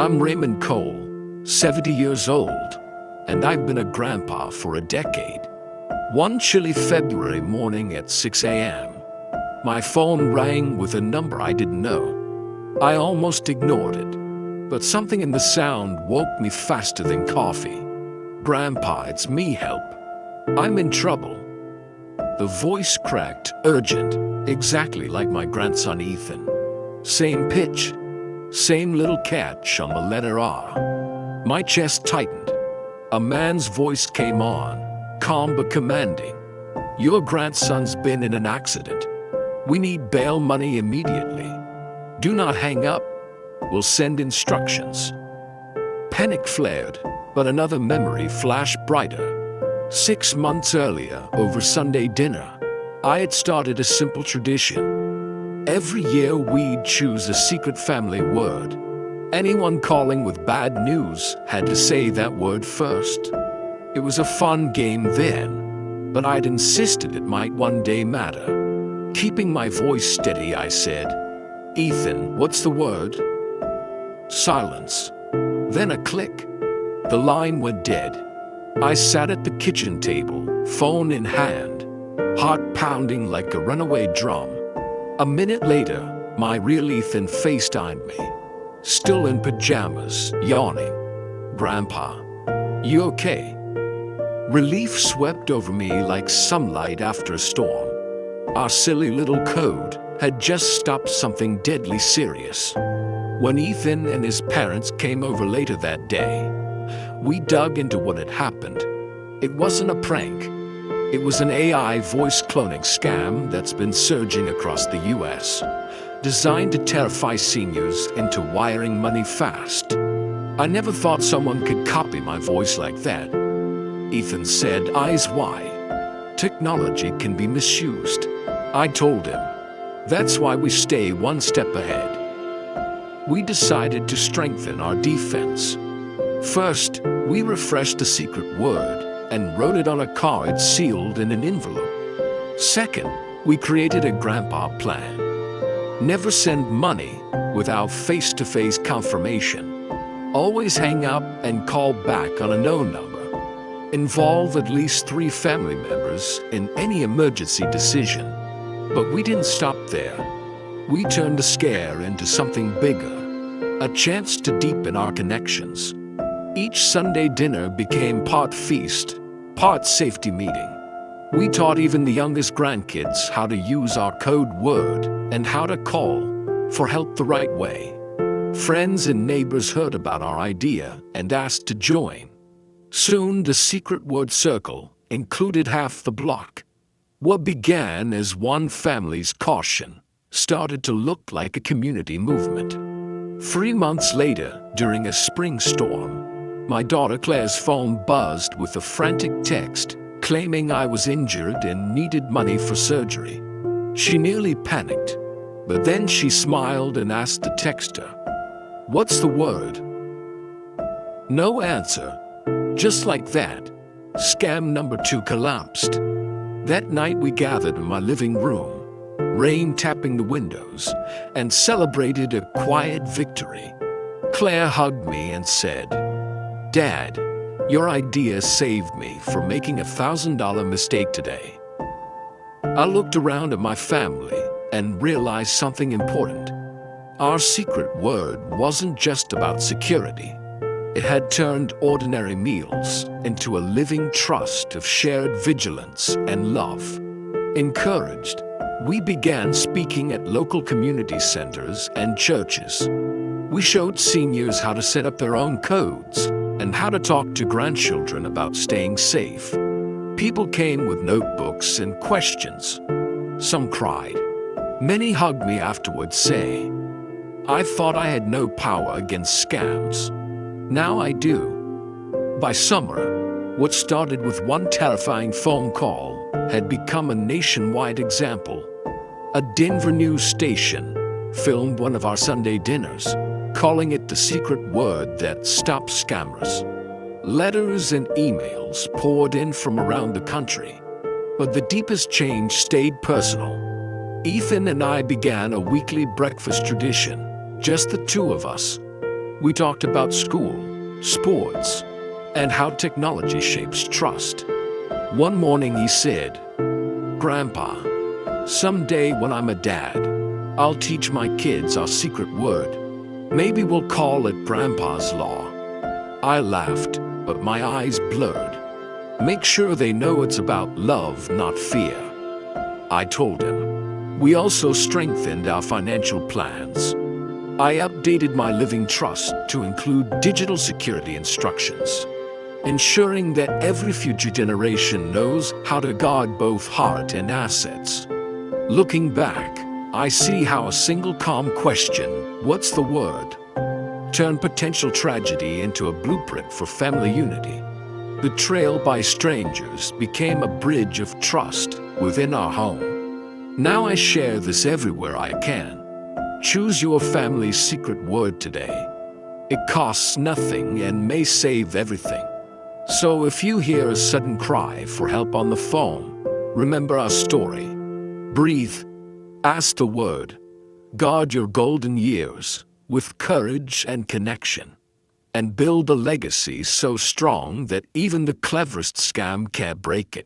I'm Raymond Cole, 70 years old, and I've been a grandpa for a decade. One chilly February morning at 6 a.m., my phone rang with a number I didn't know. I almost ignored it, but something in the sound woke me faster than coffee. "Grandpa, it's me, help. I'm in trouble." The voice cracked, urgent, exactly like my grandson Ethan. Same pitch, same little catch on the letter R. My chest tightened. A man's voice came on, calm but commanding. "Your grandson's been in an accident. We need bail money immediately. Do not hang up. We'll send instructions." Panic flared, but another memory flashed brighter. 6 months earlier, over Sunday dinner, I had started a simple tradition. Every year we'd choose a secret family word. Anyone calling with bad news had to say that word first. It was a fun game then, but I'd insisted it might one day matter. Keeping my voice steady, I said, "Ethan, what's the word?" Silence. Then a click. The line went dead. I sat at the kitchen table, phone in hand, heart pounding like a runaway drum. A minute later, my real Ethan FaceTimed me, still in pajamas, yawning. "Grandpa, you okay?" Relief swept over me like sunlight after a storm. Our silly little code had just stopped something deadly serious. When Ethan and his parents came over later that day, we dug into what had happened. It wasn't a prank. It was an AI voice cloning scam that's been surging across the US, designed to terrify seniors into wiring money fast. "I never thought someone could copy my voice like that," Ethan said, eyes wide. "Technology can be misused." I told him, "That's why we stay one step ahead." We decided to strengthen our defense. First, we refreshed the secret word and wrote it on a card sealed in an envelope. Second, we created a grandpa plan. Never send money without face-to-face confirmation. Always hang up and call back on a known number. Involve at least 3 family members in any emergency decision. But we didn't stop there. We turned the scare into something bigger, a chance to deepen our connections. Each Sunday dinner became part feast, part safety meeting. We taught even the youngest grandkids how to use our code word and how to call for help the right way. Friends and neighbors heard about our idea and asked to join. Soon the secret word circle included half the block. What began as one family's caution started to look like a community movement. 3 months later, during a spring storm, my daughter Claire's phone buzzed with a frantic text claiming I was injured and needed money for surgery. She nearly panicked, but then she smiled and asked the texter, "What's the word?" No answer. Just like that, scam number 2 collapsed. That night we gathered in my living room, rain tapping the windows, and celebrated a quiet victory. Claire hugged me and said, "Dad, your idea saved me from making a $1,000 mistake today." I looked around at my family and realized something important. Our secret word wasn't just about security. It had turned ordinary meals into a living trust of shared vigilance and love. Encouraged, we began speaking at local community centers and churches. We showed seniors how to set up their own codes and how to talk to grandchildren about staying safe. People came with notebooks and questions. Some cried. Many hugged me afterwards, saying, "I thought I had no power against scams. Now I do." By summer, what started with one terrifying phone call had become a nationwide example. A Denver news station filmed one of our Sunday dinners, calling it the secret word that stopped scammers. Letters and emails poured in from around the country, but the deepest change stayed personal. Ethan and I began a weekly breakfast tradition, just the 2 of us. We talked about school, sports, and how technology shapes trust. One morning he said, "Grandpa, someday when I'm a dad, I'll teach my kids our secret word. Maybe we'll call it Grandpa's Law." I laughed, but my eyes blurred. "Make sure they know it's about love, not fear," I told him. We also strengthened our financial plans. I updated my living trust to include digital security instructions, ensuring that every future generation knows how to guard both heart and assets. Looking back, I see how a single calm question, "What's the word?" turned potential tragedy into a blueprint for family unity. Betrayal by strangers became a bridge of trust within our home. Now I share this everywhere I can. Choose your family's secret word today. It costs nothing and may save everything. So if you hear a sudden cry for help on the phone, remember our story. Breathe, ask the word, guard your golden years with courage and connection, and build a legacy so strong that even the cleverest scam can't break it.